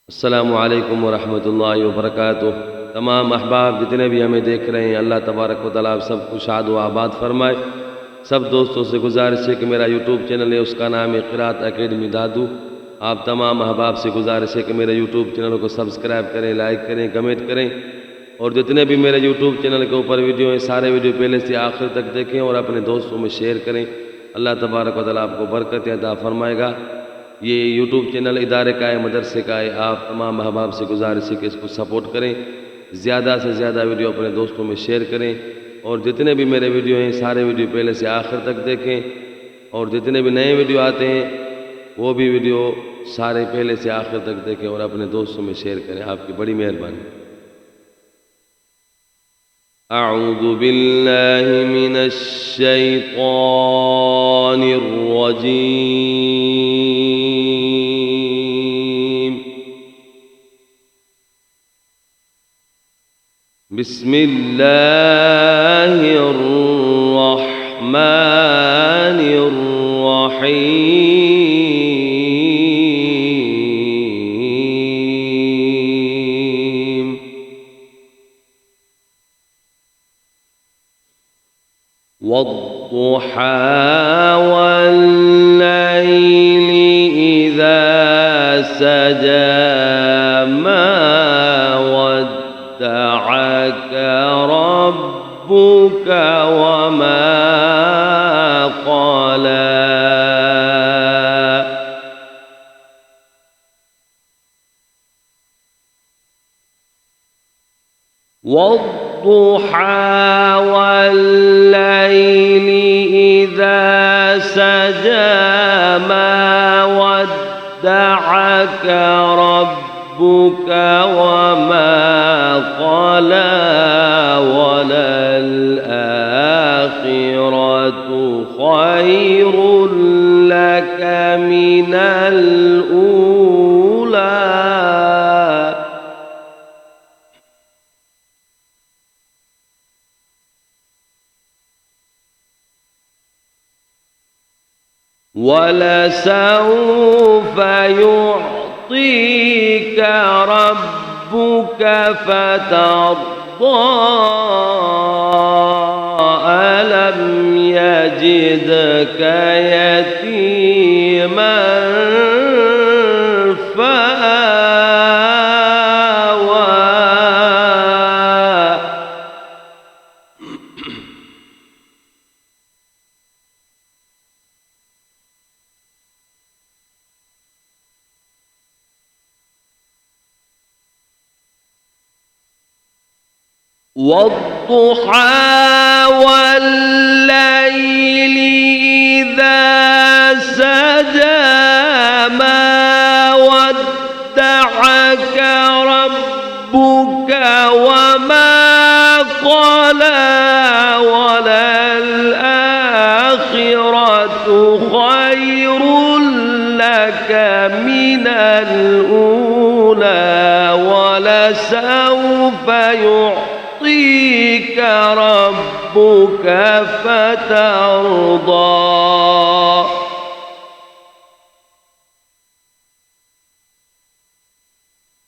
अस्सलामु अलैकुम वरहमतुल्लाहि वबरकातुह। तमाम अहबाब जितने भी हमें देख रहे हैं, अल्लाह तबारक व तआला आप सबको शाद व आबाद फरमाए। सब दोस्तों से गुजारिश है कि मेरा यूट्यूब चैनल है, उसका नाम है क़िराअत अकेडमी दादू। आप तमाम अहबाब से गुजारिश है कि मेरे यूट्यूब चैनल को सब्सक्राइब करें, लाइक करें, कमेंट करें और जितने भी मेरे यूट्यूब चैनल के ऊपर वीडियो हैं सारे वीडियो पहले से आखिर तक देखें और अपने दोस्तों में शेयर करें। अल्लाह तबारक व तआला आपको बरकत अता फरमाएगा। ये यूट्यूब चैनल इदारे का है, मदरसे का है। आप तमाम अहबाब से गुजारिश है कि इसको सपोर्ट करें, ज़्यादा से ज़्यादा वीडियो अपने दोस्तों में शेयर करें और जितने भी मेरे वीडियो हैं सारे वीडियो पहले से आखिर तक देखें और जितने भी नए वीडियो आते हैं वो भी वीडियो सारे पहले से आखिर तक देखें और अपने दोस्तों में शेयर करें। आपकी बड़ी मेहरबानी। अऊज़ु बिल्लाहि मिनश शैतानिर रजीम। बिस्मिल्लाहिर रहमानिर रहीम। वद्दुहा वल्लैलि इज़ा सजा मा वद्दअक रब्बुक वमा क़ला। वद्दुहा वल्लैलि इज़ा सजा मा वद्दअक रब्बुक वमा क़ला। वललआखिरतु ख़ैरुल लक मिनल ऊला। वलसौफ युअतीक रब्बुक फतर्दा। अलम यजिदक यतीमन फआवा। والضحى والليل إذا سجى ما ودعك ربك وما قلى. وللآخرة خير لك من الأولى. ولسوف يعطيك ربك فترضى.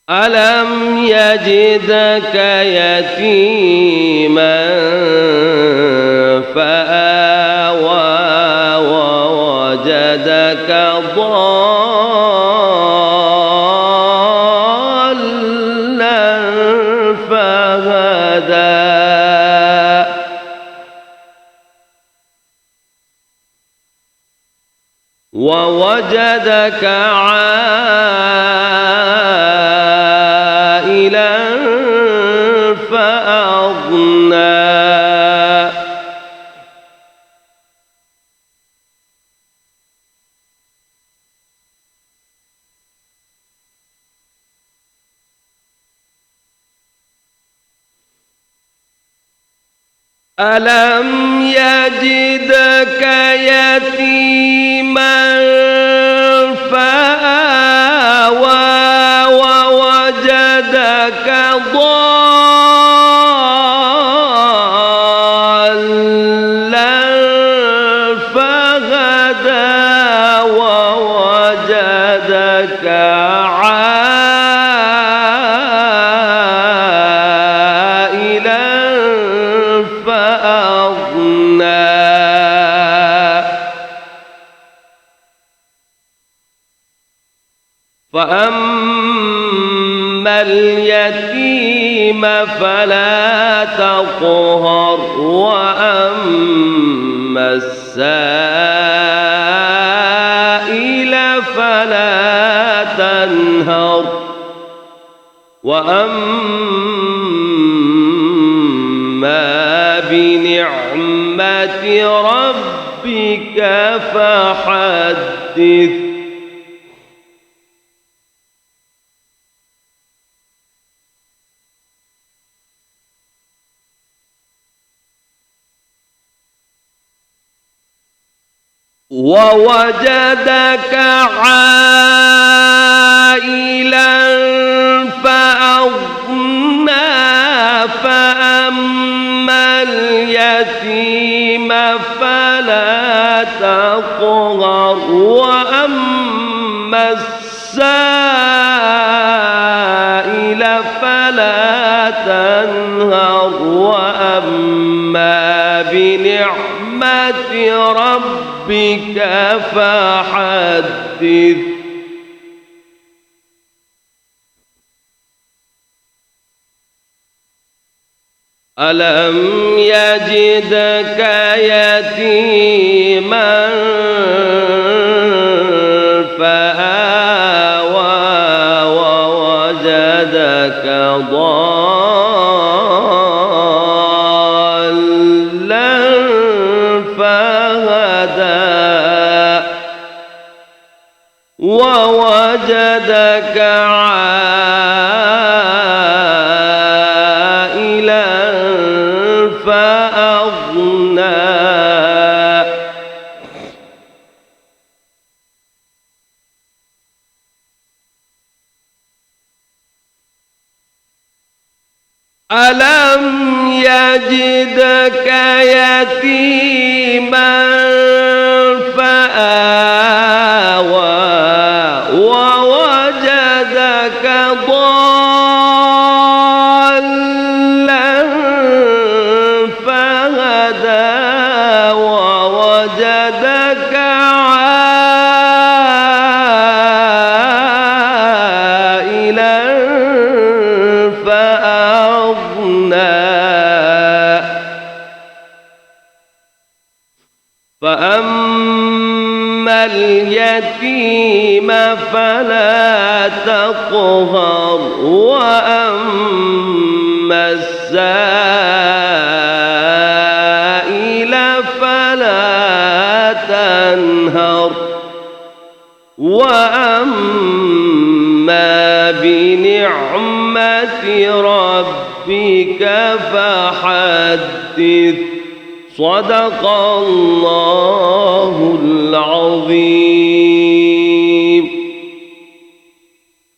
ألم يجدك يتيما فآوى ووجدك ضالا فهدى. ووجدك عائلا فأغنى. ألم يجدك يتيما فآوى ووجدك ضالا فهدى. ووجدك عائلا فأما اليتيم فلا تقهر وأما السائل فلا تنهر وأما بنعمة ربك فحدث. ووجدك عائلا فأغنى فأما اليتيم فلا تقهر وأما السائل فلا تنهر وأما بنعمة ربك فحدث. ألم يجدك يتيما فآوى ووجدك ضالا فهدى ووجدك عائلا فأغنى ألم يجدك يتيما فآوى ووجدك ضالا فهدى ووجدك عائلا فأغنى فأما اليتيم فلا تقهر وأما السائل فلا تنهر وأما بنعمة ربك فحدث. صدق الله العظيم.